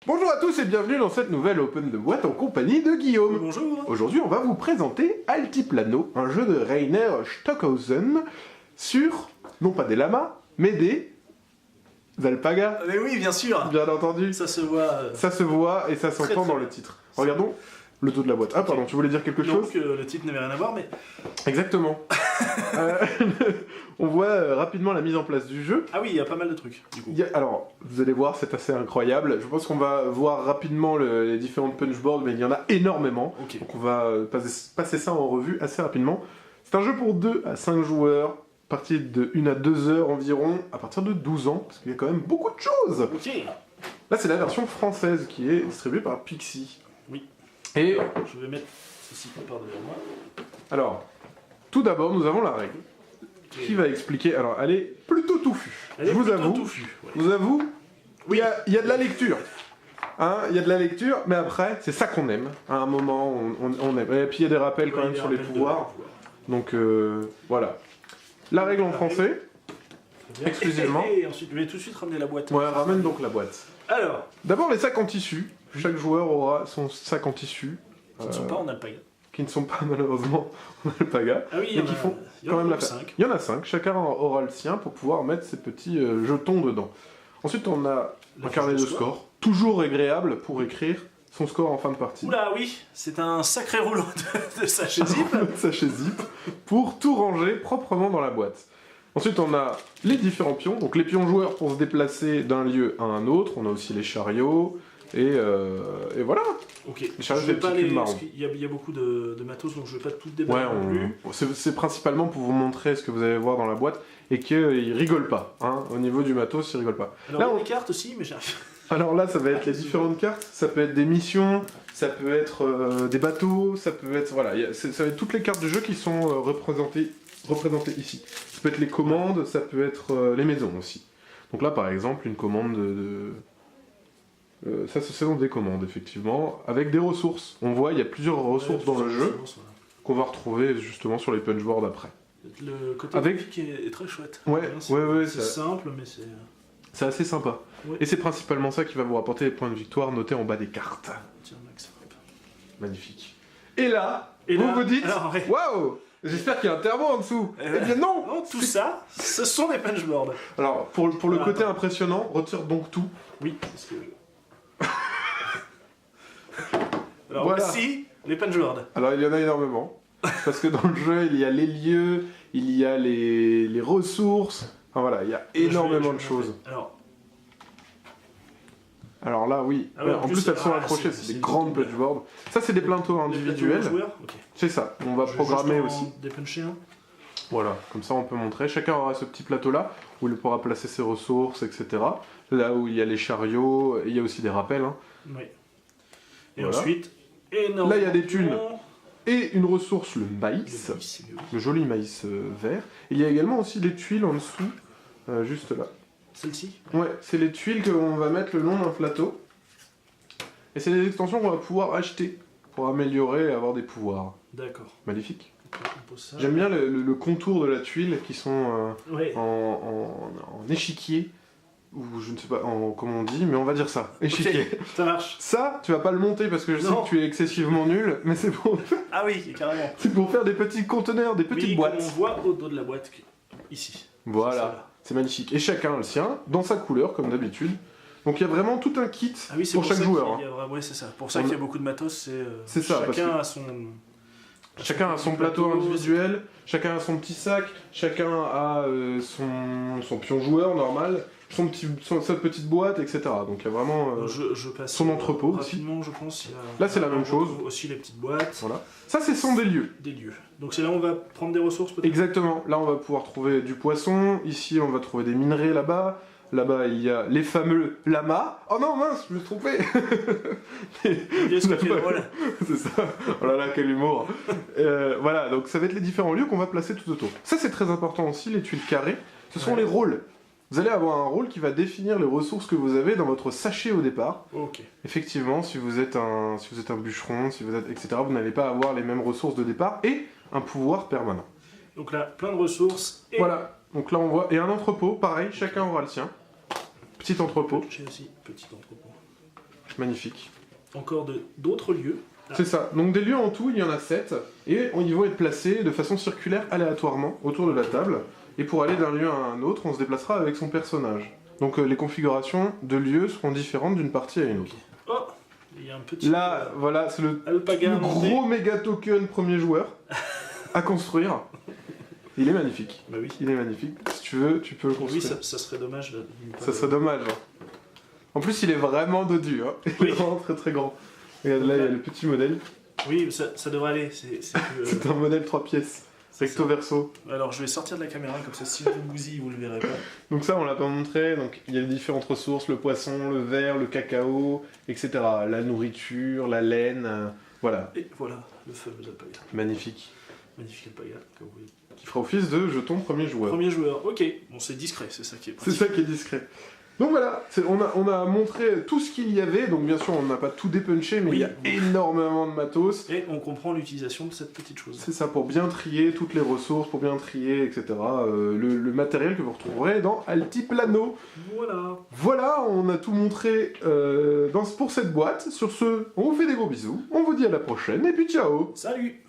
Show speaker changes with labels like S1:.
S1: Bonjour à tous et bienvenue dans cette nouvelle Open de boîte en compagnie de Guillaume.
S2: Bonjour.
S1: Aujourd'hui, on va vous présenter Altiplano, un jeu de Rainer Stockhausen sur, non pas des lamas, mais des alpagas.
S2: Mais oui, bien sûr.
S1: Bien entendu.
S2: Ça se voit.
S1: Ça se voit et ça s'entend
S2: très
S1: dans le titre. Regardons le dos de la boîte. Ah pardon, tu voulais dire quelque chose?
S2: Donc le titre n'avait rien à voir, mais...
S1: Exactement. On voit rapidement la mise en place du jeu.
S2: Ah oui, il y a pas mal de trucs, du coup.
S1: Alors, vous allez voir, c'est assez incroyable. Je pense qu'on va voir rapidement les différentes punchboards, mais il y en a énormément.
S2: Ok.
S1: Donc on va passer ça en revue assez rapidement. C'est un jeu pour 2 à 5 joueurs, partie de 1 à 2 heures environ, à partir de 12 ans, parce qu'il y a quand même beaucoup de choses.
S2: Ok.
S1: Là, c'est la version française qui est distribuée par Pixie.
S2: Oui.
S1: Et
S2: Je vais mettre ceci par devant moi.
S1: alors, tout d'abord, nous avons la règle. Qui va expliquer? Alors, elle est plutôt touffue.
S2: Elle est
S1: Je vous
S2: plutôt
S1: avoue.
S2: touffue, ouais.
S1: Je vous avoue, il y a de la lecture. Hein, il y a de la lecture, mais après, c'est ça qu'on aime. À un moment, on aime. Et puis il y a des rappels quand
S2: Ouais,
S1: même
S2: des
S1: sur les
S2: rappels de
S1: pouvoirs. Donc voilà. La règle en français,
S2: Très bien.
S1: exclusivement.
S2: Et ensuite, je vais tout de suite ramener la boîte.
S1: Ouais, ramène donc la boîte.
S2: Alors,
S1: D'abord les sacs en tissu. Chaque joueur aura son sac en tissu.
S2: qui ne sont pas en alpaga.
S1: Qui ne sont pas malheureusement en alpaga.
S2: Ah oui, il y
S1: mais
S2: en
S1: qui
S2: a,
S1: font
S2: il y en
S1: quand
S2: a
S1: même la
S2: 5.
S1: Il y en a 5, chacun aura le sien pour pouvoir mettre ses petits jetons dedans. Ensuite on a un carnet de score, toujours agréable pour écrire son score en fin de partie.
S2: Oula, oui, c'est un sacré rouleau de sachet zip.
S1: Sachet zip, pour tout ranger proprement dans la boîte. Ensuite on a les différents pions, donc les pions joueurs pour se déplacer d'un lieu à un autre, on a aussi les chariots, et voilà.
S2: Ok,
S1: Les
S2: je
S1: chariots,
S2: vais
S1: des
S2: pas
S1: petits
S2: les...
S1: cubes
S2: parce
S1: marrons.
S2: qu'il y a beaucoup de matos, donc je vais pas tout
S1: Ouais,
S2: déballer non plus.
S1: c'est principalement pour vous montrer ce que vous allez voir dans la boîte, et qu'ils rigolent pas, hein. Au niveau du matos, ils rigolent pas.
S2: Alors,
S1: Là,
S2: il y a
S1: on-
S2: des cartes aussi, mais j'arrive.
S1: Alors là, ça va être les différentes cartes, ça peut être des missions, ça peut être des bateaux, ça peut être... Voilà, ça va être toutes les cartes de jeu qui sont représentées ici. Ça peut être les commandes, ça peut être les maisons aussi. Donc là, par exemple, une commande ça, ce sont des commandes, effectivement, avec des ressources. On voit, il y a plusieurs ressources dans le jeu qu'on va retrouver justement sur les punchboards après.
S2: Le côté
S1: Avec-
S2: graphique est très chouette.
S1: Ouais,
S2: C'est
S1: ouais,
S2: c'est
S1: ça-
S2: simple, mais c'est...
S1: C'est assez sympa.
S2: Ouais.
S1: Et c'est principalement ça qui va vous rapporter les points de victoire notés en bas des cartes.
S2: Tiens, Max, hop.
S1: Magnifique. Et là,
S2: Et
S1: vous
S2: là,
S1: vous dites,
S2: alors, ouais.
S1: waouh, j'espère qu'il y a un thermo en dessous. Eh bien non.
S2: Non, tout ça, ce sont des punchboards.
S1: Alors, pour le
S2: Voilà,
S1: côté
S2: attends.
S1: impressionnant, retire donc tout.
S2: Oui, parce que... Alors
S1: Voilà.
S2: voici les punchboards.
S1: Alors, il y en a énormément. Parce que dans le jeu, il y a les lieux, il y a les ressources. Enfin voilà, il y a énormément de choses. Alors là, oui.
S2: Ah ouais,
S1: en plus, elles sont
S2: ah,
S1: accrochées,
S2: c'est
S1: c'est des
S2: des
S1: grandes
S2: trucs,
S1: punchboards. Ça, c'est des plateaux individuels.
S2: Joueurs, ok.
S1: C'est ça, on va
S2: Je vais
S1: programmer
S2: juste en
S1: aussi.
S2: dépuncher un.
S1: Voilà, comme ça on peut montrer. Chacun aura ce petit plateau-là, où il pourra placer ses ressources, etc. Là où il y a les chariots, il y a aussi des rappels. Hein.
S2: Oui. Et
S1: Voilà.
S2: ensuite, énormément...
S1: Là, il y a des thunes. Et une ressource, le maïs.
S2: Le maïs, oui.
S1: Le joli maïs vert. Il y a également aussi les tuiles en dessous, juste là.
S2: Celle-ci.
S1: Ouais, c'est les tuiles qu'on va mettre le long d'un plateau. Et c'est des extensions qu'on va pouvoir acheter pour améliorer et avoir des pouvoirs.
S2: D'accord.
S1: Magnifique.
S2: On pose ça.
S1: J'aime bien le contour de la tuile qui sont
S2: Ouais.
S1: en échiquier, ou je ne sais pas comment on dit, mais on va dire ça, échiquier.
S2: Ok, ça marche.
S1: Ça, tu vas pas le monter parce que je sais
S2: Non.
S1: que tu es excessivement nul, mais c'est pour
S2: Ah oui, carrément.
S1: faire des petits conteneurs, des petites
S2: Oui,
S1: boîtes.
S2: comme on voit au dos de la boîte, ici.
S1: Voilà, c'est magnifique. Et chacun a le sien, dans sa couleur, comme d'habitude. Donc il y a vraiment tout un kit
S2: Ah oui, c'est
S1: pour chaque
S2: ça
S1: joueur.
S2: qu'il y
S1: hein.
S2: a- Ouais, c'est ça. Pour ça qu'il y a beaucoup de matos,
S1: C'est ça, parce
S2: Chacun
S1: que-
S2: a son...
S1: Chacun a son plateau individuel, chacun a son petit sac, chacun a son pion joueur normal, sa petite boîte, etc. Donc il y a vraiment...
S2: Je passe
S1: son entrepôt aussi.
S2: rapidement, je pense. Il y a-
S1: Là, c'est la même
S2: on
S1: chose.
S2: retrouve aussi les petites boîtes,
S1: Voilà. Ça, ce sont des lieux.
S2: des lieux. Donc c'est là où on va prendre des ressources peut-être.
S1: Exactement. Là, on va pouvoir trouver du poisson. Ici, on va trouver des minerais là-bas. Là-bas, il y a les fameux lamas. Oh non, mince, je me suis trompé.
S2: Qu'est-ce que fait drôle.
S1: C'est ça. Oh là là, quel humour. Voilà, donc ça va être les différents lieux qu'on va placer tout autour. Ça, c'est très important aussi, les tuiles carrées. Ce sont
S2: Ouais.
S1: les rôles. Vous allez avoir un rôle qui va définir les ressources que vous avez dans votre sachet au départ.
S2: Ok.
S1: Effectivement, si vous êtes un bûcheron, si vous êtes, etc., vous n'allez pas avoir les mêmes ressources de départ et un pouvoir permanent.
S2: Donc là, plein de ressources. Et...
S1: Voilà, donc là on voit, et un entrepôt, pareil, chacun aura le sien. Petit entrepôt.
S2: J'ai aussi petit entrepôt.
S1: magnifique.
S2: Encore d'autres lieux.
S1: C'est ça. Donc des lieux en tout, il y en a 7, et ils vont être placés de façon circulaire aléatoirement autour de la table. Et pour aller d'un lieu à un autre, on se déplacera avec son personnage. Donc les configurations de lieux seront différentes d'une partie à une autre.
S2: Oh, il y a un petit...
S1: Là, voilà, c'est le
S2: alpaga
S1: gros méga token premier joueur à construire. Il est magnifique.
S2: Bah oui.
S1: Il est magnifique. Si tu veux, tu peux le construire.
S2: Oui, ça serait dommage.
S1: Ça serait dommage. Hein. En plus, il est vraiment dodu. Hein. Il
S2: Oui.
S1: est vraiment très très grand. Regarde, là, il y a le petit modèle.
S2: Oui, ça devrait aller.
S1: C'est un modèle 3 pièces. Recto
S2: ça.
S1: verso.
S2: Alors, je vais sortir de la caméra, comme ça, si vous bousille, vous le verrez pas.
S1: Donc ça, on l'a pas montré. Donc il y a les différentes ressources, le poisson, le verre, le cacao, etc. La nourriture, la laine, voilà.
S2: Et voilà, le fameux alpaga.
S1: Magnifique.
S2: Magnifique alpaga, comme vous voyez.
S1: Qui fera office de jeton premier joueur.
S2: Premier joueur, ok. Bon, c'est discret, c'est ça qui est
S1: C'est
S2: pratique.
S1: ça qui est discret. Donc voilà, on a montré tout ce qu'il y avait, donc bien sûr on n'a pas tout dépunché, mais
S2: Oui.
S1: il y a énormément de matos.
S2: Et on comprend l'utilisation de cette petite chose.
S1: C'est ça, pour bien trier toutes les ressources, pour bien trier, etc. Le matériel que vous retrouverez dans Altiplano.
S2: Voilà.
S1: Voilà, on a tout montré pour cette boîte. Sur ce, on vous fait des gros bisous, on vous dit à la prochaine, et puis ciao!
S2: Salut!